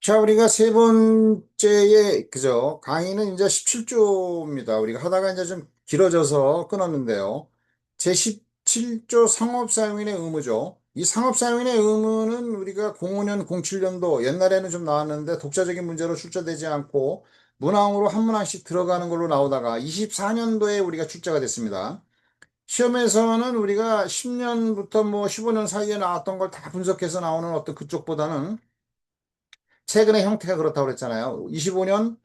자, 우리가 세 번째의, 그죠? 강의는 이제 17조입니다. 우리가 하다가 이제 좀 길어져서 끊었는데요. 제 17조 상업사용인의 의무죠. 이 상업사용인의 의무는 우리가 05년, 07년도 옛날에는 좀 나왔는데 독자적인 문제로 출제되지 않고 문항으로 한 문항씩 들어가는 걸로 나오다가 24년도에 우리가 출제가 됐습니다. 시험에서는 우리가 10년부터 뭐 15년 사이에 나왔던 걸 다 분석해서 나오는 어떤 그쪽보다는 최근의 형태가 그렇다고 그랬잖아요. 25년,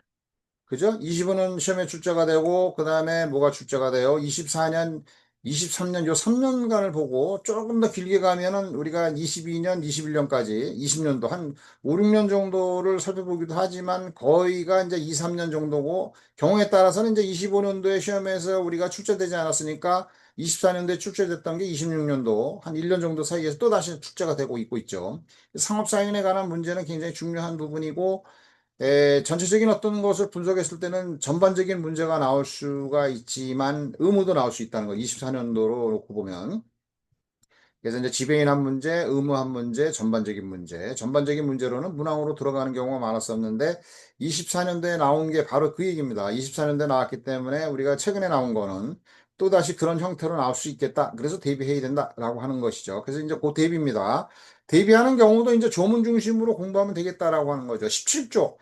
그죠? 25년 시험에 출제가 되고, 그 다음에 뭐가 출제가 돼요? 24년, 23년, 요 3년간을 보고 조금 더 길게 가면은 우리가 22년, 21년까지, 20년도 한 5, 6년 정도를 살펴보기도 하지만 거의가 이제 2, 3년 정도고, 경우에 따라서는 이제 25년도에 시험에서 우리가 출제되지 않았으니까 24년도에 출제됐던 게 26년도 한 1년 정도 사이에서 또 다시 출제가 되고 있고 있죠. 상업사연에 관한 문제는 굉장히 중요한 부분이고, 전체적인 어떤 것을 분석했을 때는 전반적인 문제가 나올 수가 있지만 의무도 나올 수 있다는 거. 24년도로 놓고 보면. 그래서 이제 지배인한 문제, 의무한 문제, 전반적인 문제. 전반적인 문제로는 문항으로 들어가는 경우가 많았었는데 24년도에 나온 게 바로 그 얘기입니다. 24년도에 나왔기 때문에 우리가 최근에 나온 거는 또다시 그런 형태로 나올 수 있겠다. 그래서 대비해야 된다라고 하는 것이죠. 그래서 이제 그 대비입니다. 대비하는 경우도 이제 조문 중심으로 공부하면 되겠다라고 하는 거죠. 17조.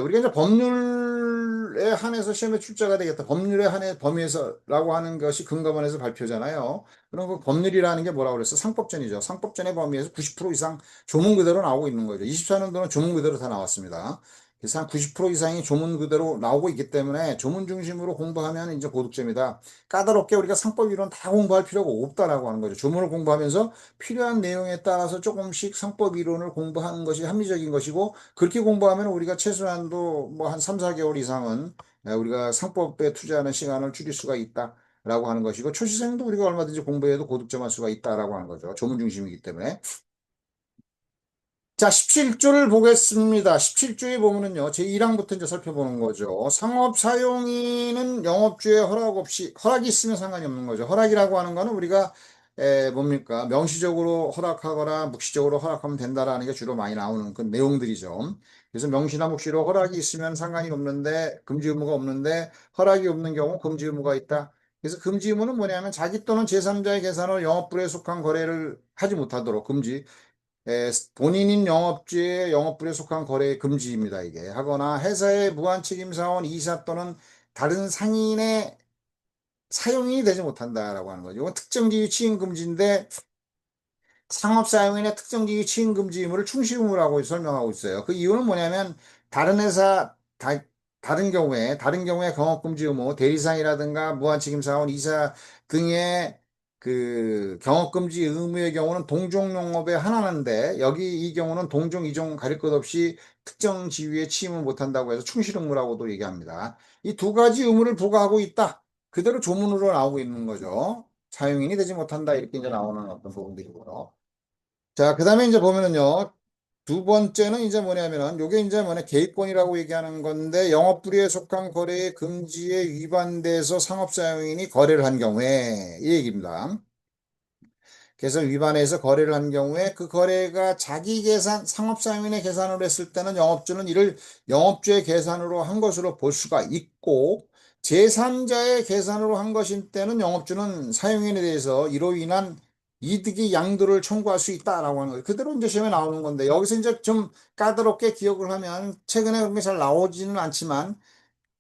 우리가 이제 법률에 한해서 시험에 출제가 되겠다. 법률에 한해 범위에서라고 하는 것이 금감원에서 발표잖아요. 그럼 그 법률이라는 게 뭐라고 그랬어? 상법전이죠. 상법전의 범위에서 90% 이상 조문 그대로 나오고 있는 거죠. 24년도는 조문 그대로 다 나왔습니다. 그래서 한 90% 이상이 조문 그대로 나오고 있기 때문에 조문 중심으로 공부하면 이제 고득점이다. 까다롭게 우리가 상법 이론 다 공부할 필요가 없다라고 하는 거죠. 조문을 공부하면서 필요한 내용에 따라서 조금씩 상법 이론을 공부하는 것이 합리적인 것이고 그렇게 공부하면 우리가 최소한도 뭐 한 3, 4개월 이상은 우리가 상법에 투자하는 시간을 줄일 수가 있다라고 하는 것이고 초시생도 우리가 얼마든지 공부해도 고득점할 수가 있다라고 하는 거죠. 조문 중심이기 때문에. 자, 17조를 보겠습니다. 17조에 보면은요, 제1항부터 이제 살펴보는 거죠. 상업 사용인은 영업주의 허락 없이, 허락이 있으면 상관이 없는 거죠. 허락이라고 하는 거는 우리가, 뭡니까? 명시적으로 허락하거나 묵시적으로 허락하면 된다라는 게 주로 많이 나오는 그 내용들이죠. 그래서 명시나 묵시로 허락이 있으면 상관이 없는데, 금지 의무가 없는데, 허락이 없는 경우 금지 의무가 있다. 그래서 금지 의무는 뭐냐면 자기 또는 제3자의 계산으로 영업불에 속한 거래를 하지 못하도록 금지. 본인인 영업주의 영업불에 속한 거래 금지입니다. 이게 하거나 회사의 무한책임사원 이사 또는 다른 상인의 사용인이 되지 못한다라고 하는 거죠. 이건 특정지위 취임 금지인데 상업사용인의 특정지위 취임 금지 의무를 충시 의무라고 설명하고 있어요. 그 이유는 뭐냐면 다른 회사 다른 경우에 경업금지 의무 대리상이라든가 무한책임사원 이사 등의 그 경업금지 의무의 경우는 동종용업에 하나인데 여기 이 경우는 동종 이종 가릴 것 없이 특정 지위에 취임을 못한다고 해서 충실 의무라고도 얘기합니다. 이 두 가지 의무를 부과하고 있다. 그대로 조문으로 나오고 있는 거죠. 사용인이 되지 못한다 이렇게 이제 나오는 어떤 부분들이고요. 자, 그 다음에 이제 보면은요, 두 번째는 이제 뭐냐면은, 요게 이제 뭐냐, 개입권이라고 얘기하는 건데, 영업불의에 속한 거래의 금지에 위반돼서 상업사용인이 거래를 한 경우에, 이 얘기입니다. 그래서 위반해서 거래를 한 경우에 그 거래가 자기 계산, 상업사용인의 계산으로 했을 때는 영업주는 이를 영업주의 계산으로 한 것으로 볼 수가 있고, 제3자의 계산으로 한 것일 때는 영업주는 사용인에 대해서 이로 인한 이득의 양도를 청구할 수 있다라고 하는 거예요. 그대로 이제 시험에 나오는 건데, 여기서 이제 좀 까다롭게 기억을 하면, 최근에 그런 게 잘 나오지는 않지만,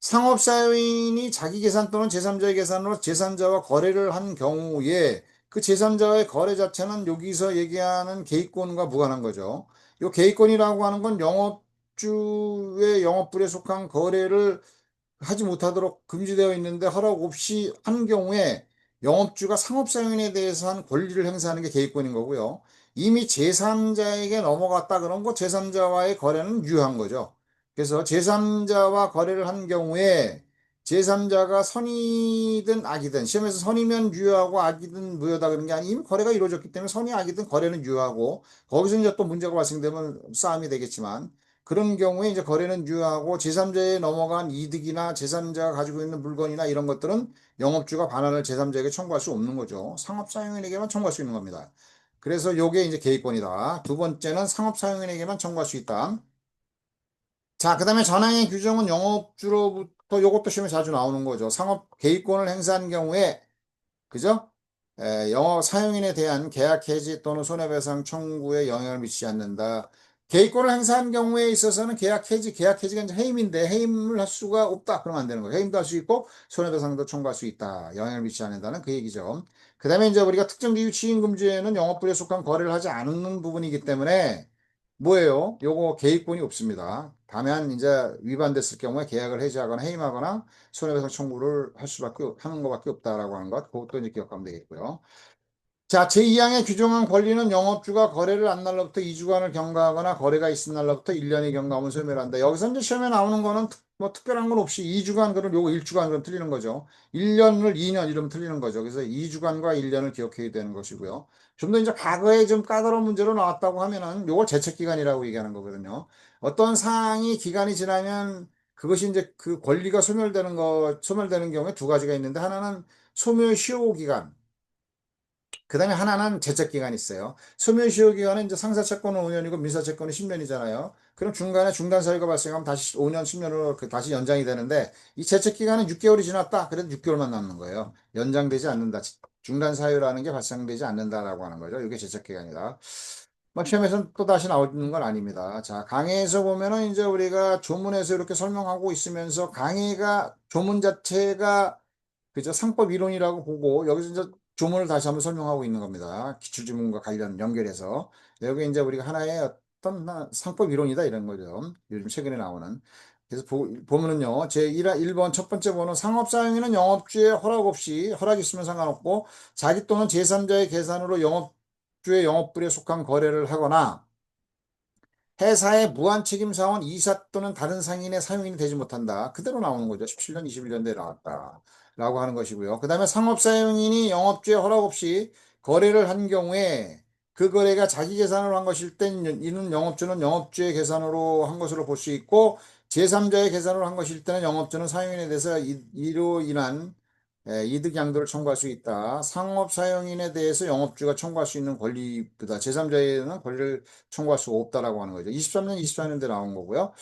상업사회인이 자기 계산 또는 제3자의 계산으로 제3자와 거래를 한 경우에 그 제3자의 거래 자체는 여기서 얘기하는 개입권과 무관한 거죠. 이 개입권이라고 하는 건 영업주의 영업불에 속한 거래를 하지 못하도록 금지되어 있는데 허락 없이 한 경우에 영업주가 상업사용인에 대해서 한 권리를 행사하는 게 개입권인 거고요. 이미 제3자에게 넘어갔다 그런 거 제3자와의 거래는 유효한 거죠. 그래서 제3자와 거래를 한 경우에 제3자가 선이든 악이든 시험에서 선이면 유효하고 악이든 무효다 그런 게 아니면 거래가 이루어졌기 때문에 선이 악이든 거래는 유효하고 거기서 이제 또 문제가 발생되면 싸움이 되겠지만 그런 경우에 이제 거래는 유효하고 제3자에 넘어간 이득이나 제3자가 가지고 있는 물건이나 이런 것들은 영업주가 반환을 제3자에게 청구할 수 없는 거죠. 상업사용인에게만 청구할 수 있는 겁니다. 그래서 요게 이제 개입권이다. 두 번째는 상업사용인에게만 청구할 수 있다. 자, 그 다음에 전항의 규정은 영업주로부터 요것도 시험에 자주 나오는 거죠. 상업 개입권을 행사한 경우에 그죠? 영업 사용인에 대한 계약 해지 또는 손해배상 청구에 영향을 미치지 않는다. 개입권을 행사한 경우에 있어서는 계약 해지가 이제 해임인데 해임을 할 수가 없다. 그러면 안 되는 거예요. 해임도 할 수 있고 손해배상도 청구할 수 있다. 영향을 미치지 않는다는 그 얘기죠. 그 다음에 이제 우리가 특정 지위 취임금지에는 영업부에 속한 거래를 하지 않는 부분이기 때문에 뭐예요? 요거 개입권이 없습니다. 다만 이제 위반됐을 경우에 계약을 해지하거나 해임하거나 손해배상 청구를 하는 것밖에 없다라고 하는 것, 그것도 이제 기억하면 되겠고요. 자, 제2항에 규정한 권리는 영업주가 거래를 한 날로부터 2주간을 경과하거나 거래가 있은 날로부터 1년이 경과하면 소멸한다. 여기서 이제 시험에 나오는 거는 뭐 특별한 건 없이 2주간 그럼 요거 1주간 그럼 틀리는 거죠. 1년을 2년 이러면 틀리는 거죠. 그래서 2주간과 1년을 기억해야 되는 것이고요. 좀 더 이제 과거에 좀 까다로운 문제로 나왔다고 하면은 요걸 제척기간이라고 얘기하는 거거든요. 어떤 사항이 기간이 지나면 그것이 이제 그 권리가 소멸되는 경우에 두 가지가 있는데 하나는 소멸시효 기간, 그 다음에 하나는 제척기간이 있어요. 소멸시효기간은 이제 상사채권은 5년이고 민사채권은 10년이잖아요. 그럼 중간에 중단 사유가 발생하면 다시 5년, 10년으로 다시 연장이 되는데 이 제척기간은 6개월이 지났다. 그래도 6개월만 남는 거예요. 연장되지 않는다. 중단 사유라는 게 발생되지 않는다라고 하는 거죠. 이게 제척기간이다. 막 시험에서는 또 다시 나오는 건 아닙니다. 자, 강의에서 보면은 이제 우리가 조문에서 이렇게 설명하고 있으면서 강의가 조문 자체가 그죠? 상법 이론이라고 보고 여기서 이제 조문을 다시 한번 설명하고 있는 겁니다. 기출지문과 관련 연결해서 여기 이제 우리가 하나의 어떤 상법 이론이다 이런 거죠. 요즘 최근에 나오는. 그래서 보면은요, 제1번 첫 번째 번호 상업사용인은 영업주의 허락 없이 허락이 있으면 상관없고 자기 또는 제3자의 계산으로 영업주의 영업불에 속한 거래를 하거나 회사의 무한책임사원 이사 또는 다른 상인의 사용인이 되지 못한다. 그대로 나오는 거죠. 17년, 21년도에 나왔다. 라고 하는 것이고요. 그 다음에 상업사용인이 영업주의 허락 없이 거래를 한 경우에 그 거래가 자기 계산으로 한 것일 땐 이는 영업주는 영업주의 계산으로 한 것으로 볼 수 있고 제3자의 계산으로 한 것일 때는 영업주는 사용인에 대해서 이로 인한 이득 양도를 청구할 수 있다. 상업 사용인에 대해서 영업주가 청구할 수 있는 권리보다 제3자에는 권리를 청구할 수 없다라고 하는 거죠. 23년, 24년도에 나온 거고요.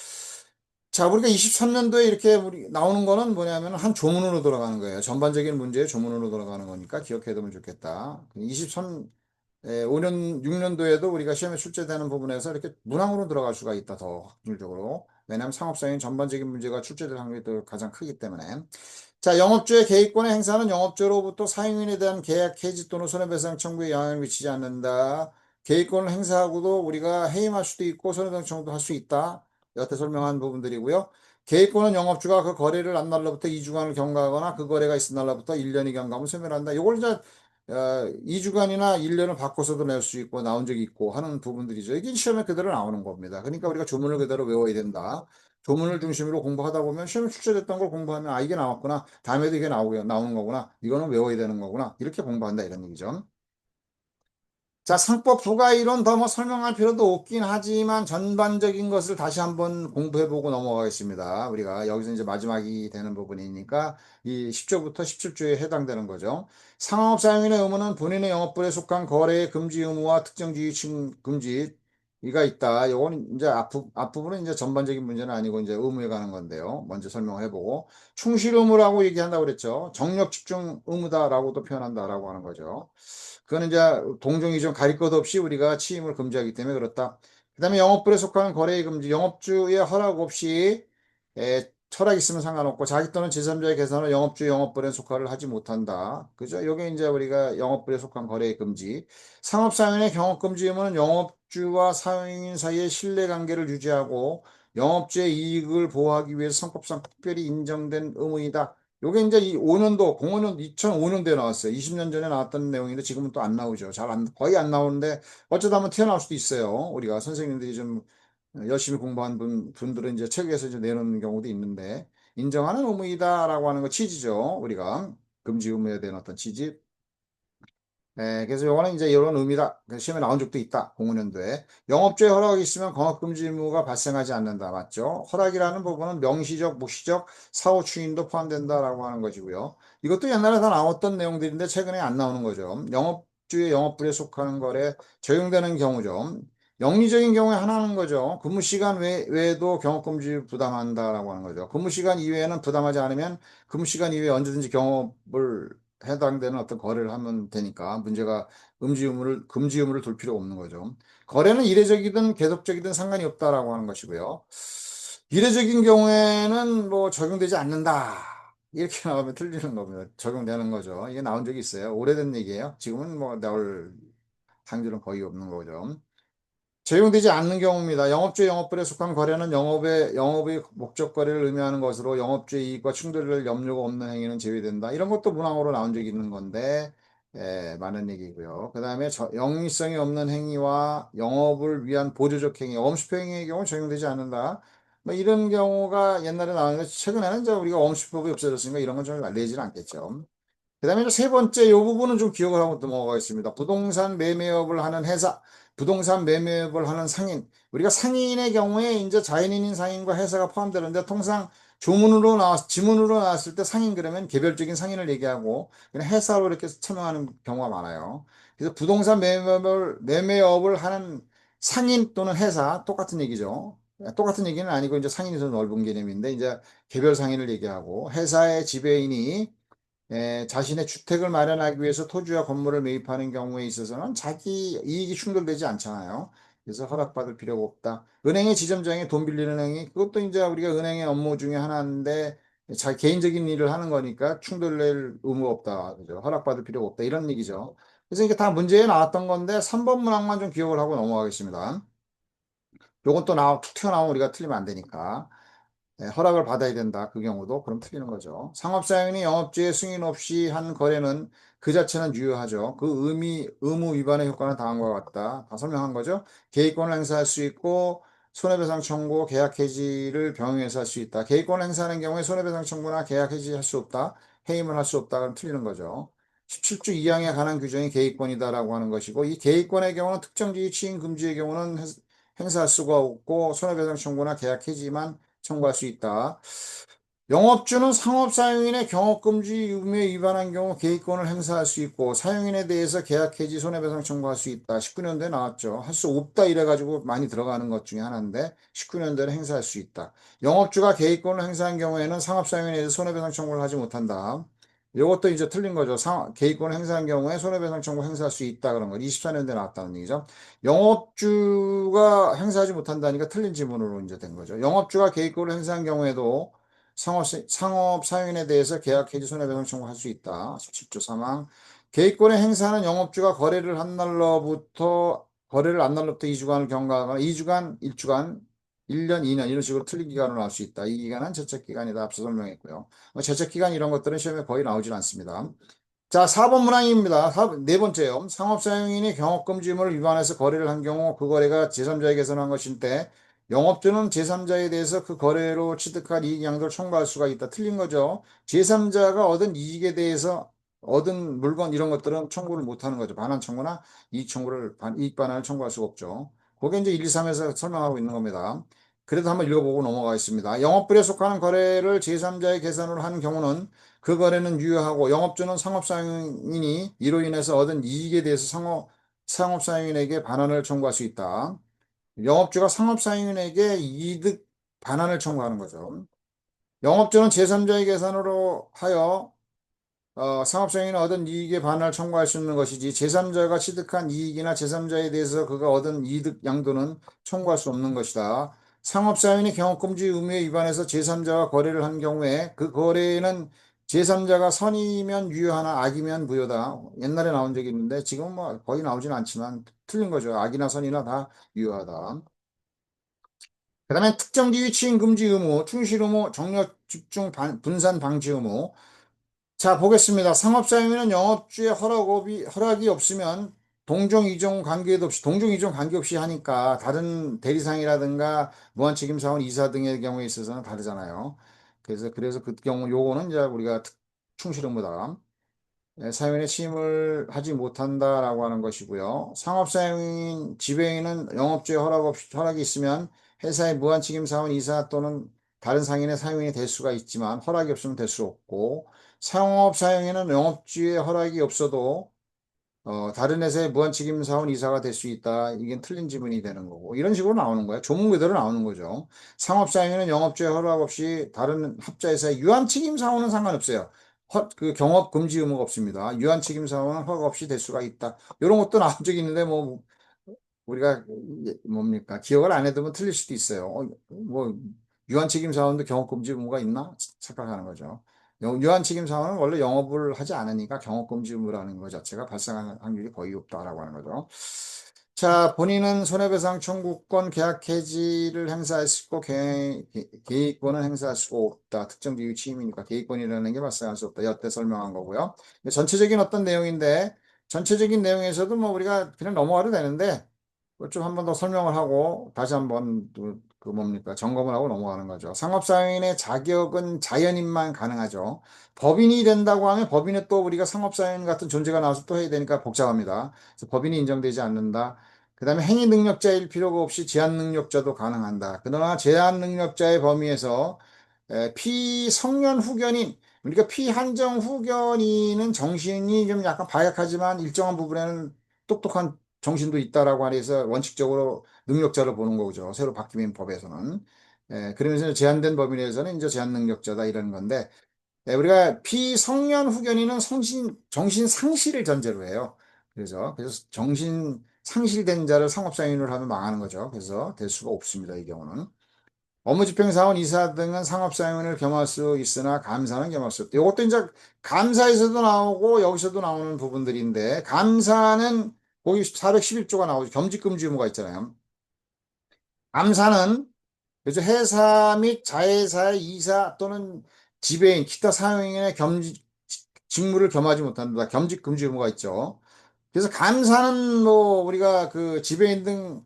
자, 우리가 23년도에 이렇게 우리 나오는 거는 뭐냐면 한 조문으로 돌아가는 거예요. 전반적인 문제의 조문으로 돌아가는 거니까 기억해 두면 좋겠다. 5년, 6년도에도 우리가 시험에 출제되는 부분에서 이렇게 문항으로 들어갈 수가 있다, 더 확률적으로. 왜냐하면 상업사용 전반적인 문제가 출제될 확률이 더 가장 크기 때문에. 자, 영업주의 개입권의 행사는 영업주로부터 사용인에 대한 계약 해지 또는 손해배상 청구에 영향을 미치지 않는다. 개입권을 행사하고도 우리가 해임할 수도 있고 손해배상 청구도 할 수 있다. 여태 설명한 부분들이고요. 개입권은 영업주가 그 거래를 한 날로부터 2주간을 경과하거나 그 거래가 있은 날로부터 1년이 경과하면 소멸한다. 이걸 이제 2주간이나 1년을 바꿔서도 낼 수 있고 나온 적이 있고 하는 부분들이죠. 이게 시험에 그대로 나오는 겁니다. 그러니까 우리가 조문을 그대로 외워야 된다. 조문을 중심으로 공부하다 보면 시험에 출제됐던 걸 공부하면 아 이게 나왔구나. 다음에도 이게 나오는 거구나. 이거는 외워야 되는 거구나. 이렇게 공부한다 이런 얘기죠. 자, 상법 부가 이론 더 뭐 설명할 필요도 없긴 하지만 전반적인 것을 다시 한번 공부해보고 넘어가겠습니다. 우리가 여기서 이제 마지막이 되는 부분이니까 이 10조부터 17조에 해당되는 거죠. 상업 사용인의 의무는 본인의 영업불에 속한 거래 금지 의무와 특정 지위층 금지가 있다. 이건 이제 앞부분은 이제 전반적인 문제는 아니고 이제 의무에 관한 건데요. 먼저 설명을 해보고 충실 의무라고 얘기한다고 그랬죠. 정력 집중 의무다라고도 표현한다라고 하는 거죠. 그거는 이제 동종이 좀 가릴 것 없이 우리가 취임을 금지하기 때문에 그렇다. 그다음에 영업불에 속하는 거래 금지, 영업주의 허락 없이 철학 있으면 상관없고 자기 또는 제3자의 계산으로 영업주 영업불에 속하를 하지 못한다. 그죠? 요게 이제 우리가 영업불에 속한 거래 금지. 상업사용인의 경업금지 의무는 영업주와 사용인 사이의 신뢰관계를 유지하고 영업주의 이익을 보호하기 위해서 상법상 특별히 인정된 의무이다. 요게 이제 이 5년도, 05년, 2005년도에 나왔어요. 20년 전에 나왔던 내용인데 지금은 또 안 나오죠. 거의 안 나오는데 어쩌다 한번 튀어나올 수도 있어요. 우리가 선생님들이 좀 열심히 공부한 분들은 이제 책에서 이제 내놓는 경우도 있는데 인정하는 의무이다라고 하는 거 취지죠. 우리가 금지 의무에 대한 어떤 취지. 그래서 요거는 이제 이런 의미다. 그래서 시험에 나온 적도 있다. 05년도에. 영업주의 허락이 있으면 공업금지 의무가 발생하지 않는다. 맞죠? 허락이라는 부분은 명시적, 묵시적, 사후 추인도 포함된다라고 하는 것이고요. 이것도 옛날에 다 나왔던 내용들인데 최근에 안 나오는 거죠. 영업주의 영업불에 속하는 거래 적용되는 경우죠. 영리적인 경우에 하나는 거죠. 근무 시간 외에도 경업금지 부담한다라고 하는 거죠. 근무 시간 이외에는 부담하지 않으면 근무 시간 이외에 언제든지 경업을 해당되는 어떤 거래를 하면 되니까 문제가 금지 의무를 둘 필요 없는 거죠. 거래는 이례적이든 계속적이든 상관이 없다라고 하는 것이고요. 이례적인 경우에는 뭐 적용되지 않는다. 이렇게 나오면 틀리는 겁니다. 적용되는 거죠. 이게 나온 적이 있어요. 오래된 얘기예요. 지금은 뭐 나올 확률은 거의 없는 거죠. 적용되지 않는 경우입니다. 영업주의 영업불에 속한 거래는 영업의 목적 거래를 의미하는 것으로 영업주의 이익과 충돌을 염려가 없는 행위는 제외된다. 이런 것도 문항으로 나온 적이 있는 건데, 많은 얘기고요. 그 다음에 영리성이 없는 행위와 영업을 위한 보조적 행위, 엄수표 행위의 경우 적용되지 않는다. 뭐 이런 경우가 옛날에 나왔는데, 최근에는 이제 우리가 엄수표가 없어졌으니까 이런 건 좀 내지는 않겠죠. 그다음에 이제 세 번째 이 부분은 좀 기억을 하고 넘어가겠습니다. 부동산 매매업을 하는 회사, 부동산 매매업을 하는 상인. 우리가 상인의 경우에 이제 자연인인 상인과 회사가 포함되는데 통상 지문으로 나왔을 때 상인 그러면 개별적인 상인을 얘기하고 그냥 회사로 이렇게 설명하는 경우가 많아요. 그래서 부동산 매매업을 하는 상인 또는 회사 똑같은 얘기죠. 똑같은 얘기는 아니고 이제 상인이 더 넓은 개념인데 이제 개별 상인을 얘기하고 회사의 지배인이 자신의 주택을 마련하기 위해서 토지와 건물을 매입하는 경우에 있어서는 자기 이익이 충돌되지 않잖아요. 그래서 허락받을 필요가 없다. 은행의 지점장에 돈 빌리는 행위, 그것도 이제 우리가 은행의 업무 중에 하나인데 자기 개인적인 일을 하는 거니까 충돌될 의무가 없다. 그죠? 허락받을 필요가 없다. 이런 얘기죠. 그래서 이게 다 문제에 나왔던 건데 3번 문항만 좀 기억을 하고 넘어가겠습니다. 요건 또 툭 튀어나오면 우리가 틀리면 안 되니까. 허락을 받아야 된다. 그 경우도 그럼 틀리는 거죠. 상업사용인이 영업주의 승인 없이 한 거래는 그 자체는 유효하죠. 의무 위반의 효과는 다음과 같다. 다 설명한 거죠. 개입권을 행사할 수 있고 손해배상 청구, 계약 해지를 병행해서 할 수 있다. 개입권을 행사하는 경우에 손해배상 청구나 계약 해지할 수 없다. 해임을 할 수 없다. 그럼 틀리는 거죠. 17조 2항에 관한 규정이 개입권이다라고 하는 것이고 이 개입권의 경우는 특정지위 취임 금지의 경우는 행사할 수가 없고 손해배상 청구나 계약 해지만 청구할 수 있다. 영업주는 상업사용인의 경업금지 의무에 위반한 경우 개입권을 행사할 수 있고 사용인에 대해서 계약 해지 손해배상 청구할 수 있다. 19년도에 나왔죠. 할 수 없다 이래가지고 많이 들어가는 것 중에 하나인데 19년도에 행사할 수 있다. 영업주가 개입권을 행사한 경우에는 상업사용인에 대해서 손해배상 청구를 하지 못한다. 이것도 이제 틀린 거죠. 개입권을 행사한 경우에 손해배상 청구 행사할 수 있다 그런 거. 24년도에 나왔다는 얘기죠. 영업주가 행사하지 못한다니까 틀린 지문으로 이제 된 거죠. 영업주가 개입권을 행사한 경우에도 상업 사용인에 대해서 계약 해지 손해배상 청구할 수 있다. 17조 3항. 개입권의 행사는 영업주가 거래를 한 날로부터 2주간을 경과하거나 2주간, 1주간, 1년, 2년 이런 식으로 틀린 기간으로 나올 수 있다. 이 기간은 제척기간이다. 앞서 설명했고요. 제척기간 이런 것들은 시험에 거의 나오질 않습니다. 자, 4번 문항입니다. 네 번째요. 상업사용인이 경업금지 의무를 위반해서 거래를 한 경우 그 거래가 제3자에게 선한 것일 때 영업주는 제3자에 대해서 그 거래로 취득할 이익 양도를 청구할 수가 있다. 틀린 거죠. 제3자가 얻은 이익에 대해서 얻은 물건 이런 것들은 청구를 못 하는 거죠. 반환 청구나 이익 반환을 청구할 수가 없죠. 그게 이제 1, 2, 3에서 설명하고 있는 겁니다. 그래도 한번 읽어보고 넘어가겠습니다. 영업불에 속하는 거래를 제3자의 계산으로 하는 경우는 그 거래는 유효하고 영업주는 상업사용인이 이로 인해서 얻은 이익에 대해서 상업사용인에게 반환을 청구할 수 있다. 영업주가 상업사용인에게 이득 반환을 청구하는 거죠. 영업주는 제3자의 계산으로 하여 상업성인 얻은 이익에 반할 청구할 수 있는 것이지 제3자가 취득한 이익이나 제3자에 대해서 그가 얻은 이득 양도는 청구할 수 없는 것이다. 상업사인이 경업금지 의무에 위반해서 제3자와 거래를 한 경우에 그 거래는 제3자가 선이면 유효하나 악이면 무효다. 옛날에 나온 적이 있는데 지금은 뭐 거의 나오진 않지만 틀린 거죠. 악이나 선이나 다 유효하다. 그 다음에 특정지 위치인 금지 의무, 충실 의무, 정력 집중 분산 방지 의무. 자, 보겠습니다. 상업사용인은 영업주의 허락이 없으면 동종 이종 관계도 없이, 동종 이종 관계없이 하니까 다른 대리상이라든가 무한책임사원 이사 등의 경우에 있어서는 다르잖아요. 그래서 그 경우 요거는 이제 우리가 충실 의무다. 사용인의 취임을 하지 못한다라고 하는 것이고요. 상업사용인 지배인은 영업주의 허락이 있으면 회사의 무한책임사원 이사 또는 다른 상인의 사용인이 될 수가 있지만 허락이 없으면 될 수 없고 상업사용인은 영업주의 허락이 없어도 다른 회사의 무한책임 사원 이사가 될 수 있다. 이게 틀린 지문이 되는 거고. 이런 식으로 나오는 거예요. 조문 그대로 나오는 거죠. 상업사행위는 영업주의 허락 없이 다른 합자회사의 유한책임 사원은 상관없어요. 그 경업 금지 의무가 없습니다. 유한책임 사원은 허락 없이 될 수가 있다. 이런 것도 나온 적이 있는데 뭐 우리가 뭡니까? 기억을 안 해두면 틀릴 수도 있어요. 뭐 유한책임 사원도 경업금지 의무가 있나 착각하는 거죠. 유한책임 사원은 원래 영업을 하지 않으니까 경업금지 의무라는 것 자체가 발생할 확률이 거의 없다라고 하는 거죠. 자, 본인은 손해배상 청구권, 계약 해지를 행사할 수 있고 개의권은 행사할 수가 없다. 특정 기유 침입이니까 개의권이라는 게 발생할 수 없다. 여태 설명한 거고요. 전체적인 어떤 내용인데 전체적인 내용에서도 뭐 우리가 그냥 넘어가도 되는데 좀 한 번 더 설명을 하고 다시 한번 그 뭡니까 점검을 하고 넘어가는 거죠. 상업사회인의 자격은 자연인만 가능하죠. 법인이 된다고 하면 법인에 또 우리가 상업사회인 같은 존재가 나와서 또 해야 되니까 복잡합니다. 그래서 법인이 인정되지 않는다. 그다음에 행위 능력자일 필요가 없이 제한 능력자도 가능한다. 그러나 제한 능력자의 범위에서 피성년 후견인 우리가 피한정 후견인은 정신이 좀 약간 바약하지만 일정한 부분에는 똑똑한 정신도 있다라고 하해서 원칙적으로 능력자를 보는 거죠. 새로 바뀌는 법에서는. 그러면서 제한된 범위 내에서는 이제 제한 능력자다 이런 건데 우리가 피성년 후견인은 정신 상실을 전제로 해요. 그래서 정신 상실된 자를 상업상인으로 하면 망하는 거죠. 그래서 될 수가 없습니다. 이 경우는. 업무집행사원 이사 등은 상업사용을 겸할 수 있으나 감사는 겸할 수 없다. 이것도 이제 감사에서도 나오고 여기서도 나오는 부분들인데 감사는 거기 411조가 나오죠. 겸직금지 의무가 있잖아요. 감사는 그래서 회사 및 자회사의 이사 또는 지배인, 기타 사용인의 직무를 겸하지 못한다. 겸직금지 의무가 있죠. 그래서 감사는 뭐 우리가 그 지배인 등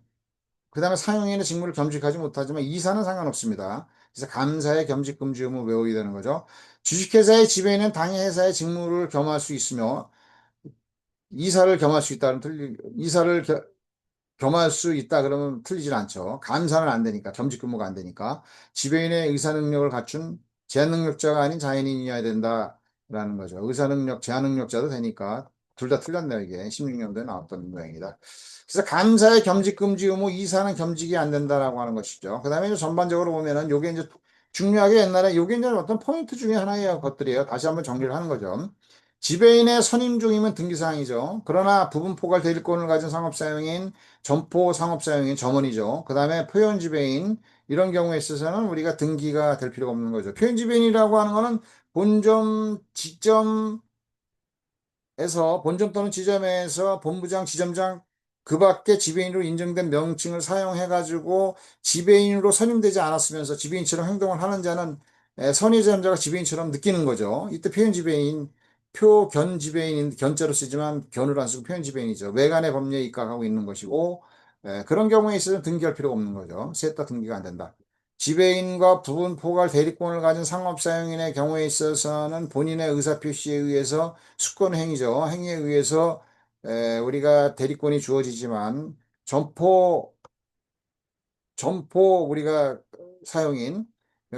그다음에 사용인의 직무를 겸직하지 못하지만 이사는 상관없습니다. 그래서 감사의 겸직 금지 의무 외우게 되는 거죠. 주식회사의 지배인은 당해 회사의 직무를 겸할 수 있으며 이사를 겸할 수 있다는 이사를 겸할 수 있다 그러면 틀리질 않죠. 감사는 안 되니까 겸직 근무가 안 되니까 지배인의 의사 능력을 갖춘 제한 능력자가 아닌 자연인이어야 된다라는 거죠. 의사 능력, 제한 능력자도 되니까 둘 다 틀렸네요. 이게 16년도에 나왔던 모양이다. 그래서 감사의 겸직 금지 의무 이사는 겸직이 안 된다라고 하는 것이죠. 그다음에 이제 전반적으로 보면은 요게 이제 중요하게 옛날에 요게 이제 어떤 포인트 중에 하나의 것들이에요. 다시 한번 정리를 하는 거죠. 지배인의 선임 중이면 등기사항이죠. 그러나 부분 포괄 대리권을 가진 상업사용인 점포 상업사용인 점원이죠. 그 다음에 표현 지배인 이런 경우에 있어서는 우리가 등기가 될 필요가 없는 거죠. 표현 지배인이라고 하는 거는 본점, 지점, 본점 또는 지점에서 본부장, 지점장 그 밖에 지배인으로 인정된 명칭을 사용해가지고 지배인으로 선임되지 않았으면서 지배인처럼 행동을 하는 자는 선의점자가 지배인처럼 느끼는 거죠. 이때 표현 지배인, 표견 지배인, 견자로 쓰지만 견을 안 쓰고 표현 지배인이죠. 외관의 법리에 입각하고 있는 것이고 그런 경우에 있어서 등기할 필요가 없는 거죠. 셋 다 등기가 안 된다. 지배인과 부분 포괄 대리권을 가진 상업사용인의 경우에 있어서는 본인의 의사표시에 의해서 수권 행위죠. 행위에 의해서 우리가 대리권이 주어지지만 점포 우리가 사용인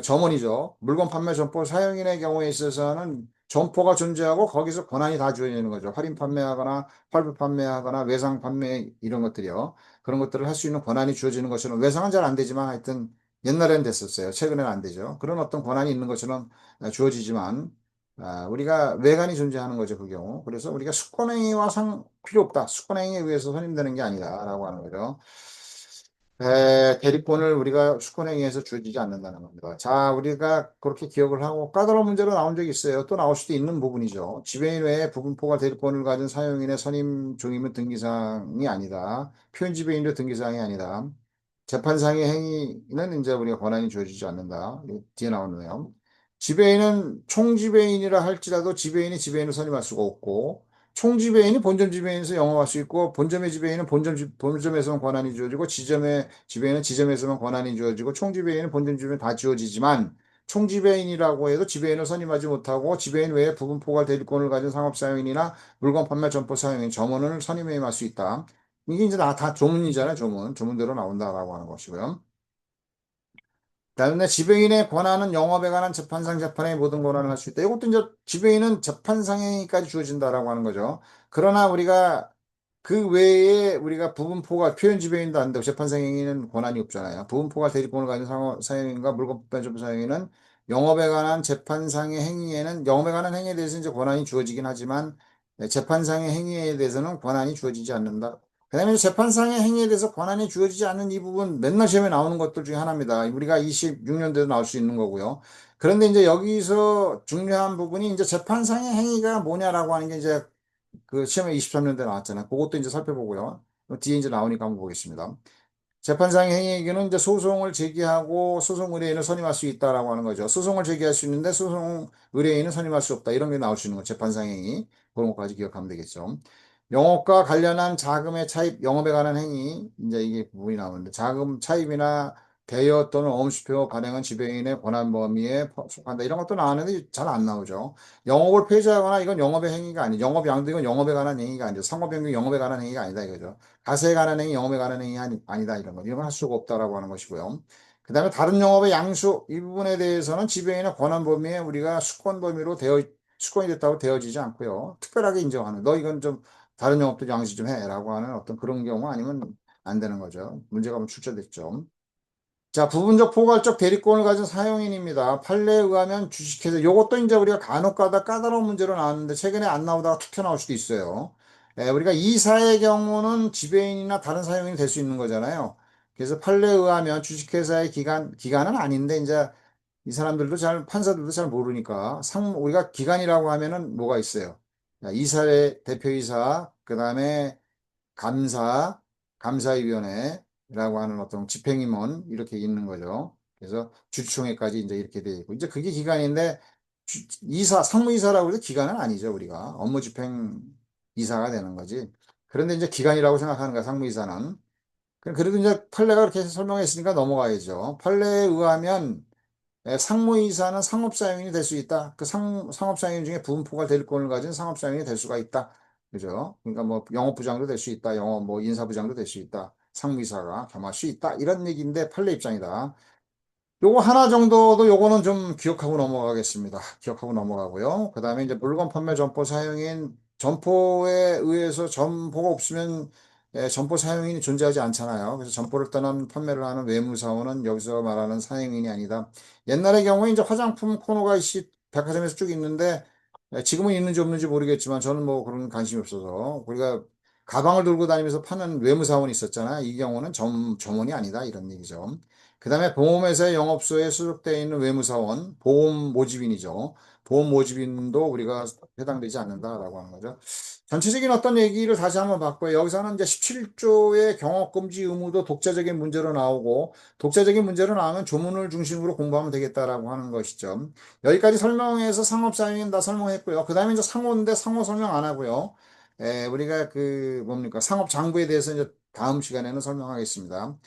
점원이죠. 물건 판매 점포 사용인의 경우에 있어서는 점포가 존재하고 거기서 권한이 다 주어지는 거죠. 할인 판매하거나 할부 판매하거나 외상 판매 이런 것들이요. 그런 것들을 할 수 있는 권한이 주어지는 것처럼 외상은 잘 안 되지만 하여튼 옛날에는 됐었어요. 최근에는 안 되죠. 그런 어떤 권한이 있는 것처럼 주어지지만 우리가 외관이 존재하는 거죠. 그 경우. 그래서 우리가 수권행위와 필요 없다. 수권행위에 의해서 선임되는 게 아니다라고 하는 거죠. 대리권을 우리가 수권행위에서 주어지지 않는다는 겁니다. 자, 우리가 그렇게 기억을 하고 까다로운 문제로 나온 적이 있어요. 또 나올 수도 있는 부분이죠. 지배인 외에 부분포괄 대리권을 가진 사용인의 선임 종이면 등기사항이 아니다. 표현 지배인도 등기사항이 아니다. 재판상의 행위는 이제 우리가 권한이 주어지지 않는다. 뒤에 나오네요. 지배인은 총지배인이라 할지라도 지배인이 지배인을 선임할 수가 없고 총지배인이 본점 지배인에서 영업할 수 있고 본점의 지배인은 본점에서만 권한이 주어지고 지점의 지배인은 지점에서만 권한이 주어지고 총지배인은 본점 지배인 다 주어지지만 총지배인이라고 해도 지배인을 선임하지 못하고 지배인 외에 부분 포괄 대리권을 가진 상업사용인이나 물건 판매 점포 사용인 점원을 선임해임할 수 있다. 이게 이제 다 조문이잖아요. 조문대로 나온다라고 하는 것이고요. 그다음에 지배인의 권한은 영업에 관한 재판상 재판의 모든 권한을 할 수 있다. 이것도 이제 지배인은 재판상에까지 주어진다라고 하는 거죠. 그러나 우리가 그 외에 우리가 부분포괄 표현 지배인도 안 되고 재판상 행위는 권한이 없잖아요. 부분포괄 대리권을 가진 사용인과 물권 변조부 사용인은 영업에 관한 재판상의 행위에는 영업에 관한 행위에 대해서 이제 권한이 주어지긴 하지만 재판상의 행위에 대해서는 권한이 주어지지 않는다. 그다음에 재판상의 행위에 대해서 권한이 주어지지 않는 이 부분 맨날 시험에 나오는 것들 중에 하나입니다. 우리가 26년도에도 나올 수 있는 거고요. 그런데 이제 여기서 중요한 부분이 이제 재판상의 행위가 뭐냐라고 하는 게 이제 그 시험에 23년도에 나왔잖아요. 그것도 이제 살펴보고요. 뒤에 이제 나오니까 한번 보겠습니다. 재판상의 행위에게는 이제 소송을 제기하고 소송 의뢰인을 선임할 수 있다라고 하는 거죠. 소송을 제기할 수 있는데 소송 의뢰인은 선임할 수 없다. 이런 게 나올 수 있는 거 재판상 행위. 그런 것까지 기억하면 되겠죠. 영업과 관련한 자금의 차입, 영업에 관한 행위, 이제 이게 부분이 나오는데 자금 차입이나 대여 또는 엄수표 발행은 지배인의 권한 범위에 속한다. 이런 것도 나왔는데 잘 안 나오죠. 영업을 폐지하거나 이건 영업의 행위가 아니죠. 영업 양도 이건 영업에 관한 행위가 아니죠. 상호변경 영업에 관한 행위가 아니다 이거죠. 가세에 관한 행위, 영업에 관한 행위 아니다 이런 거. 이런 건 할 수가 없다라고 하는 것이고요. 그 다음에 다른 영업의 양수 이 부분에 대해서는 지배인의 권한 범위에 우리가 수권 범위로 수권이 됐다고 되어지지 않고요. 특별하게 인정하는 너 이건 좀 다른 영업도 양시 좀 해라고 하는 어떤 그런 경우 아니면 안 되는 거죠. 문제가 한번 출제됐죠. 자, 부분적 포괄적 대리권을 가진 사용인입니다. 판례에 의하면 주식회사, 요것도 이제 우리가 간혹 가다 까다로운 문제로 나왔는데 최근에 안 나오다가 툭 튀어나올 수도 있어요. 우리가 이사의 경우는 지배인이나 다른 사용인이 될 수 있는 거잖아요. 그래서 판례에 의하면 주식회사의 기간은 아닌데 이제 이 사람들도 판사들도 잘 모르니까 우리가 기간이라고 하면은 뭐가 있어요? 자, 이사회 대표이사, 그 다음에 감사, 감사위원회라고 하는 어떤 집행임원 이렇게 있는 거죠. 그래서 주주총회까지 이제 이렇게 돼 있고 이제 그게 기관인데 상무이사라고 해서 기관은 아니죠 우리가 업무집행 이사가 되는 거지. 그런데 이제 기관이라고 생각하는 거야 상무이사는. 그래도 이제 판례가 그렇게 설명했으니까 넘어가야죠. 판례에 의하면 상무이사는 상업사용인이 될 수 있다. 그 상업사용인 중에 부분포괄 대리권을 가진 상업사용인이 될 수가 있다. 그죠? 그러니까 뭐 영업부장도 될 수 있다. 영업 뭐 인사부장도 될 수 있다. 상무이사가 겸할 수 있다. 이런 얘기인데 판례 입장이다. 요거 하나 정도도 요거는 좀 기억하고 넘어가겠습니다. 기억하고 넘어가고요. 그 다음에 이제 물건 판매 점포 사용인 점포에 의해서 점포가 없으면 점포 사용인이 존재하지 않잖아요. 그래서 점포를 떠난 판매를 하는 외무사원은 여기서 말하는 사용인이 아니다. 옛날의 경우에 이제 화장품 코너가 백화점에서 쭉 있는데 지금은 있는지 없는지 모르겠지만 저는 뭐 그런 관심이 없어서 우리가 가방을 들고 다니면서 파는 외무사원이 있었잖아요. 이 경우는 점원이 아니다 이런 얘기죠. 그 다음에 보험회사의 영업소에 수속되어 있는 외무사원, 보험 모집인이죠. 보험 모집인도 우리가 해당되지 않는다라고 하는 거죠. 전체적인 어떤 얘기를 다시 한번 봤고요. 여기서는 이제 17조의 경업금지 의무도 독자적인 문제로 나오고, 독자적인 문제로 나오면 조문을 중심으로 공부하면 되겠다라고 하는 것이죠. 여기까지 설명해서 상업사용인 다 설명했고요. 그 다음에 이제 상호인데 상호 설명 안 하고요. 우리가 뭡니까? 상업장부에 대해서 이제 다음 시간에는 설명하겠습니다.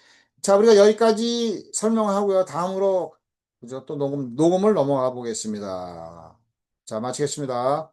자, 우리가 여기까지 설명하고요. 다음으로 그죠? 또 녹음을 넘어가 보겠습니다. 자, 마치겠습니다.